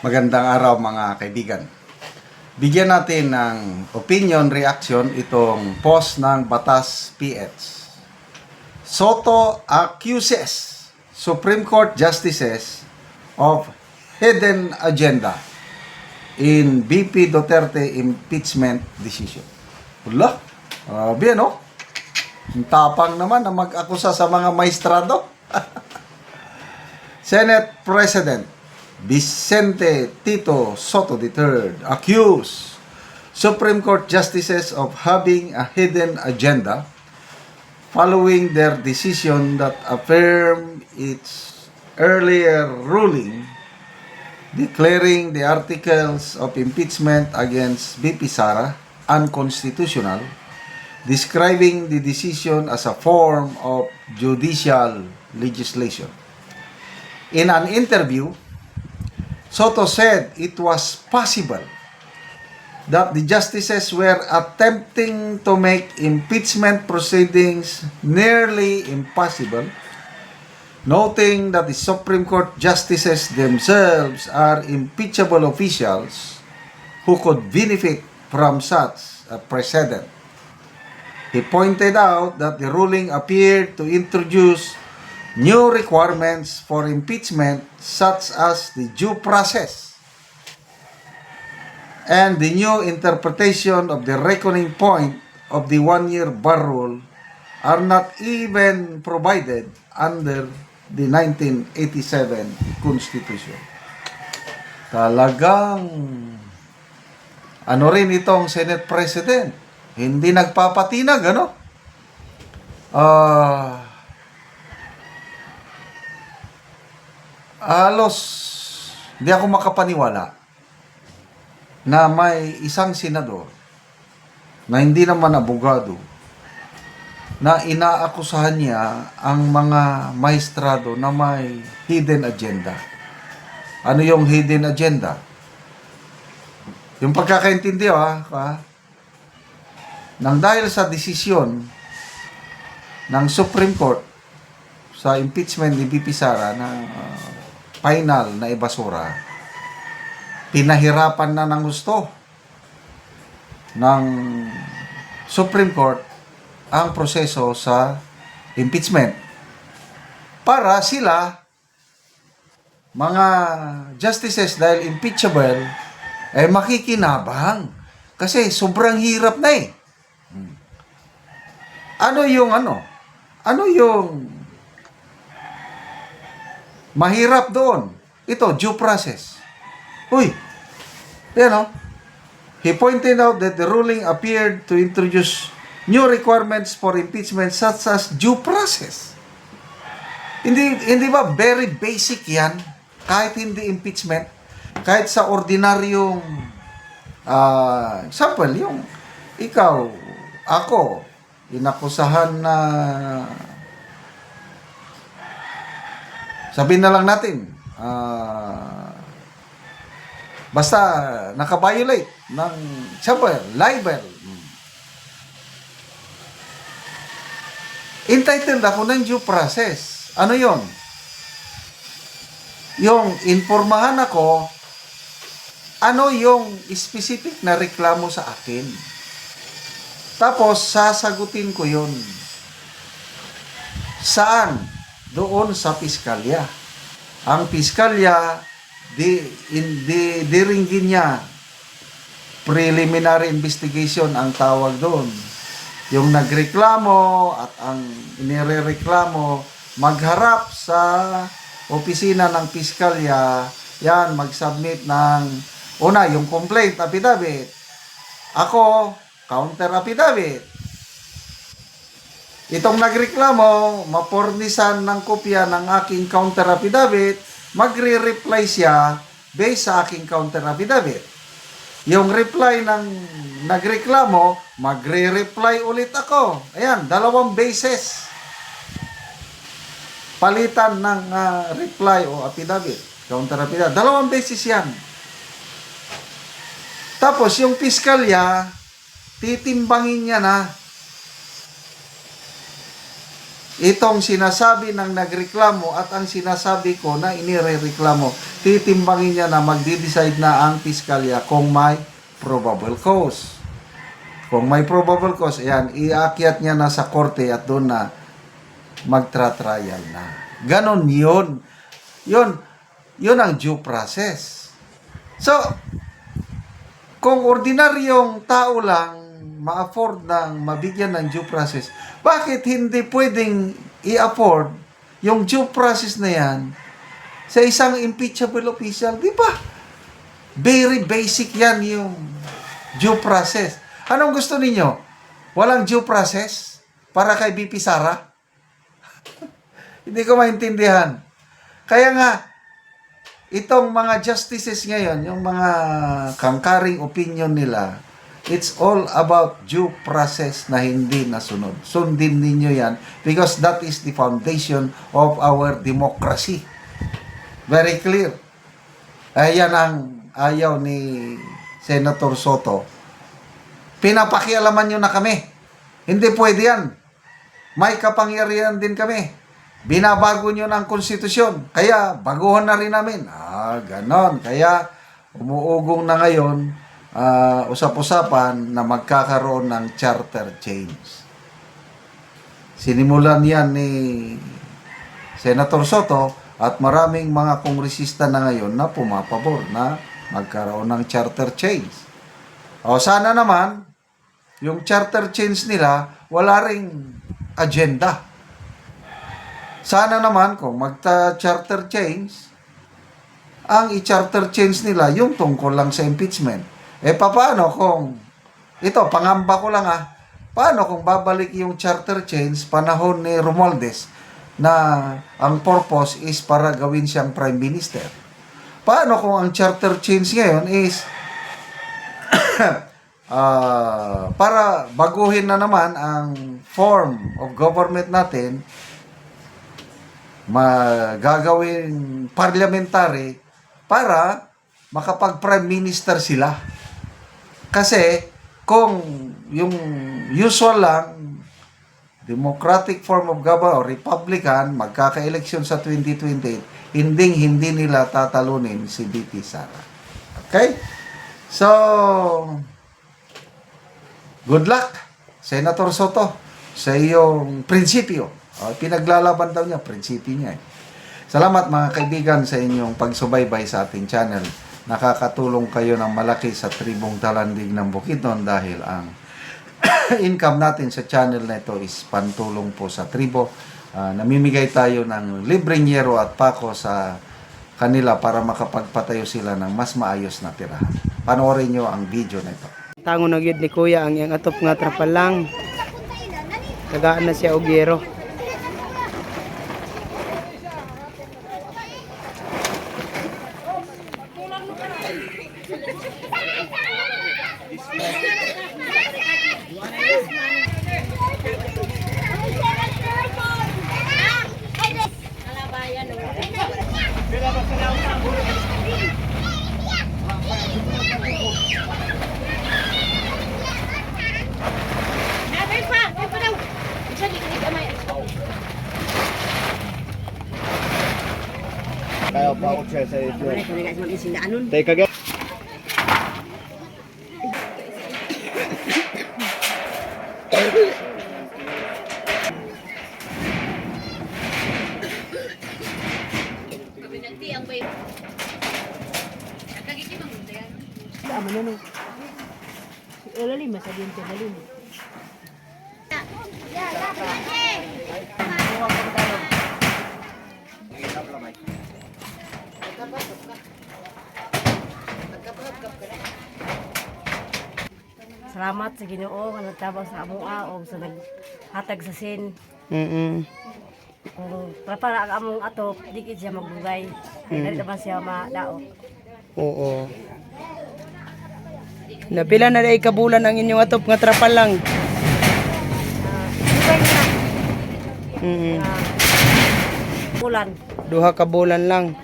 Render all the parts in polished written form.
Magandang araw mga kaibigan. Bigyan natin ng opinion, reaction itong post ng Batas PH. Soto accuses Supreme Court justices of hidden agenda in BP Duterte impeachment decision. Wala, grabe no? Ang tapang naman na mag-akusa sa mga maestrado. Senate President Vicente Tito Soto III accused Supreme Court justices of having a hidden agenda following their decision that affirmed its earlier ruling declaring the articles of impeachment against BP Sara unconstitutional, describing the decision as a form of judicial legislation. In an interview, Soto said it was possible that the justices were attempting to make impeachment proceedings nearly impossible, noting that the Supreme Court justices themselves are impeachable officials who could benefit from such a precedent. He pointed out that the ruling appeared to introduce new requirements for impeachment such as the due process and the new interpretation of the reckoning point of the one-year bar rule are not even provided under the 1987 Constitution. Talagang ano rin itong Senate President, hindi nagpapatinag, ano? Halos di ako makapaniwala na may isang senador na hindi naman abogado na inaakusahan niya ang mga maestrado na may hidden agenda. Ano yung hidden agenda? Yung pagkakaintindi nang dahil sa desisyon ng Supreme Court sa impeachment ni BP Sara na final na ibasura, pinahirapan na ng gusto ng Supreme Court ang proseso sa impeachment para sila mga justices dahil impeachable makikinabang kasi sobrang hirap na eh. Ano yung mahirap doon? Ito, due process. Uy, he pointed out that the ruling appeared to introduce new requirements for impeachment such as due process. Hindi ba very basic yan? Kahit hindi impeachment, kahit sa ordinaryong example, yung ikaw, ako, inakusahan na sabihin na lang natin, basta nakabiolate ng, example, libel. Entitled ako ng due process. Ano yon? Yung informahan ako, ano yung specific na reklamo sa akin. Tapos, sasagutin ko yon. Saan? Doon sa piskalya. Ang piskalya, diringgin niya. Preliminary investigation ang tawag doon. Yung nagreklamo at ang inirereklamo, magharap sa opisina ng piskalya, yan, mag-submit ng, una, yung complaint affidavit. Ako, counter affidavit. Itong nagreklamo, mapornisan ng kopya ng aking counter affidavit, magre-reply siya based sa aking counter affidavit. Yung reply ng nagreklamo, magre-reply ulit ako. Ayan, 2 beses. Palitan ng reply o affidavit, counter affidavit. 2 beses yan. Tapos, yung piskalya, titimbangin niya na itong sinasabi ng nagreklamo at ang sinasabi ko na inirereklamo, titimbangin niya na magde-decide na ang piskalya kung may probable cause. Kung may probable cause, ayan, iakyat niya na sa korte at doon na magtra-trial na. Ganon yun. Yun ang due process. So, kung ordinaryong tao lang ma-afford ng mabigyan ng due process, bakit hindi pwedeng i-afford yung due process na yan sa isang impeachable official? Di ba? Very basic yan yung due process. Anong gusto ninyo? Walang due process para kay BP Sara? Hindi ko maintindihan. Kaya nga, itong mga justices ngayon, yung mga concurring opinion nila, it's all about due process na hindi nasunod. Sundin ninyo yan because that is the foundation of our democracy. Very clear. Ayan ang ayaw ni Senator Soto. Pinapakialaman nyo na kami. Hindi pwede yan. May kapangyarihan din kami. Binabago nyo ng konstitusyon. Kaya baguhan na rin namin. Ganon. Kaya umuugong na ngayon usap-usapan na magkakaroon ng charter change. Sinimulan yan ni Senator Soto at maraming mga kongresista na ngayon na pumapabor na magkaroon ng charter change. O sana naman, yung charter change nila, wala ring agenda. Sana naman kung magta-charter change, ang i-charter change nila yung tungkol lang sa impeachment. Paano kung, ito, pangamba ko lang paano kung babalik yung charter change panahon ni Romualdez na ang purpose is para gawin siyang prime minister? Paano kung ang charter change ngayon is para baguhin na naman ang form of government natin, magagawin parliamentary para makapag-prime minister sila. Kasi kung yung usual lang democratic form of government o Republican magkaka-eleksyon sa 2028, hindi nila tatalunin si BP Sara. Okay? So, good luck, Senator Soto, sa iyong prinsipyo. Pinaglalaban daw niya, prinsipyo niya. Salamat mga kaibigan sa inyong pagsubaybay sa ating channel. Nakakatulong kayo ng malaki sa tribong Talandig ng Bukidnon dahil ang income natin sa channel na ito is pantulong po sa tribo. Namimigay tayo ng libreng yero at pako sa kanila para makapagpatayo sila ng mas maayos na tirahan. Panoorin nyo ang video na ito. Tango na gyud ni kuya ang iyang atop nga trapal lang. Tagaan na siya og yero. Kaya pa ako siya sa ito. Teka guys. Ama na no. Lalim sa diente lalim. Salamat sa Ginoo nga nagtabang sa among og sa naghatag sa sin. Kung para ang among atop, di gid siya magbugay. Dili naman siya madaot. Oo. Napila na day kabulan ang inyong atop nga trapal lang. Bugay na. Mm. Bulan. Duha ka bulan lang.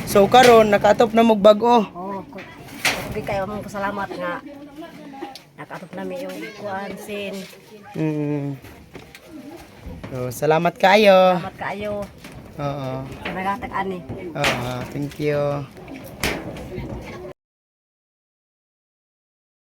So karon nakaatop na mog bag-o. Oh, di kayo among pasalamat nga nakatop nami yung kuan sin. Mm. So, salamat kaayo. Salamat kaayo Oo. sa nagatag ani. Oo, thank you.